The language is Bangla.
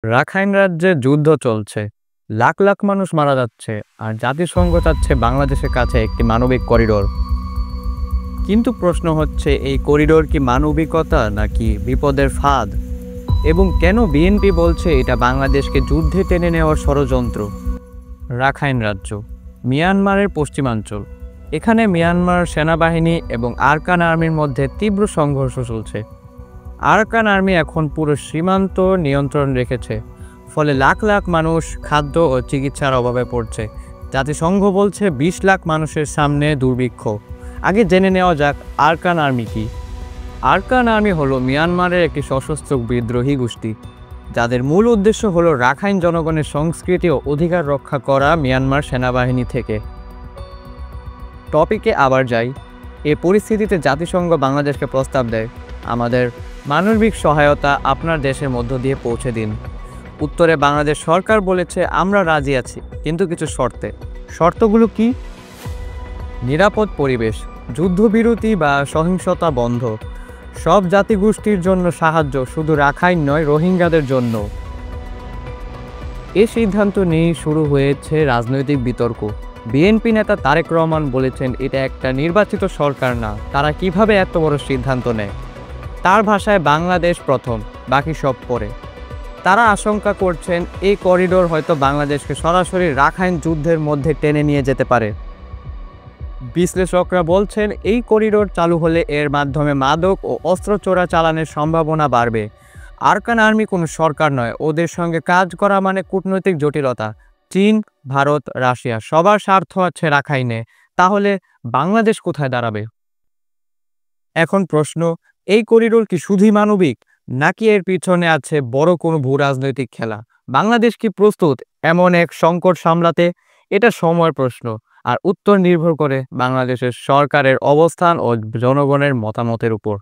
রাখাইন রাজ্যে যুদ্ধ চলছে, লাখ লাখ মানুষ মারা যাচ্ছে, আর জাতিসংঘ চাচ্ছে বাংলাদেশের কাছে একটি মানবিক করিডোর। কিন্তু প্রশ্ন হচ্ছে, এই করিডোর কি মানবিকতা নাকি বিপদের ফাঁদ? এবং কেন বিএনপি বলছে এটা বাংলাদেশকে যুদ্ধে টেনে নেওয়ার ষড়যন্ত্র? রাখাইন রাজ্য মিয়ানমারের পশ্চিমাঞ্চল। এখানে মিয়ানমার সেনাবাহিনী এবং আরকান আর্মির মধ্যে তীব্র সংঘর্ষ চলছে। আরাকান আর্মি এখন পুরো সীমান্ত নিয়ন্ত্রণ রেখেছে, ফলে লাখ লাখ মানুষ খাদ্য ও চিকিৎসার অভাবে পড়ছে। জাতিসংঘ বলছে ২০ লাখ মানুষের সামনে দুর্ভিক্ষ। আগে জেনে নেওয়া যাক আরকান আর্মি কি। আরকান আর্মি হলো মিয়ানমারের একটি সশস্ত্র বিদ্রোহী গোষ্ঠী, যাদের মূল উদ্দেশ্য হলো রাখাইন জনগণের সংস্কৃতি ও অধিকার রক্ষা করা মিয়ানমার সেনাবাহিনী থেকে। টপিকে আবার যাই। এই পরিস্থিতিতে জাতিসংঘ বাংলাদেশকে প্রস্তাব দেয়, আমাদের মানবিক সহায়তা আপনার দেশের মধ্য দিয়ে পৌঁছে দিন। উত্তরে বাংলাদেশ সরকার বলেছে, আমরা রাজি আছি, কিন্তু কিছু শর্তে। শর্তগুলো কি? নিরাপদ পরিবেশ, যুদ্ধবিরতি বা সহিংসতা বন্ধ, সব জাতিগোষ্ঠীর জন্য সাহায্য, শুধু রাখাইন নয়, রোহিঙ্গাদের জন্য। এই সিদ্ধান্ত নিয়ে শুরু হয়েছে রাজনৈতিক বিতর্ক। বিএনপি নেতা তারেক রহমান বলেছেন, এটা একটা নির্বাচিত সরকার না, তারা কিভাবে এত বড় সিদ্ধান্ত নেয়। তার ভাষায়, বাংলাদেশ প্রথম, বাকি সব পরে। তারা আশঙ্কা করছেন, এই করিডোর হয়তো বাংলাদেশকে সরাসরি রাখাইন যুদ্ধের মধ্যে টেনে নিয়ে যেতে পারে। বিশ্লেষকরা বলছেন, এই করিডোর চালু হলে এর মাধ্যমে মাদক ও অস্ত্র চোরাচালানের সম্ভাবনা বাড়বে। আরকান আর্মি কোনো সরকার নয়, ওদের সঙ্গে কাজ করা মানে কূটনৈতিক জটিলতা। চীন, ভারত, রাশিয়া সবার স্বার্থ আছে রাখাইনে। তাহলে বাংলাদেশ কোথায় দাঁড়াবে? এখন প্রশ্ন, এই করিডোর কি শুধুই মানবিক, নাকি এর পিছনে আছে বড় কোনো ভূ রাজনৈতিক খেলা? বাংলাদেশ কি প্রস্তুত এমন এক সংকট সামলাতে? এটা সময়ের প্রশ্ন, আর উত্তর নির্ভর করে বাংলাদেশের সরকারের অবস্থান ও জনগণের মতামতের উপর।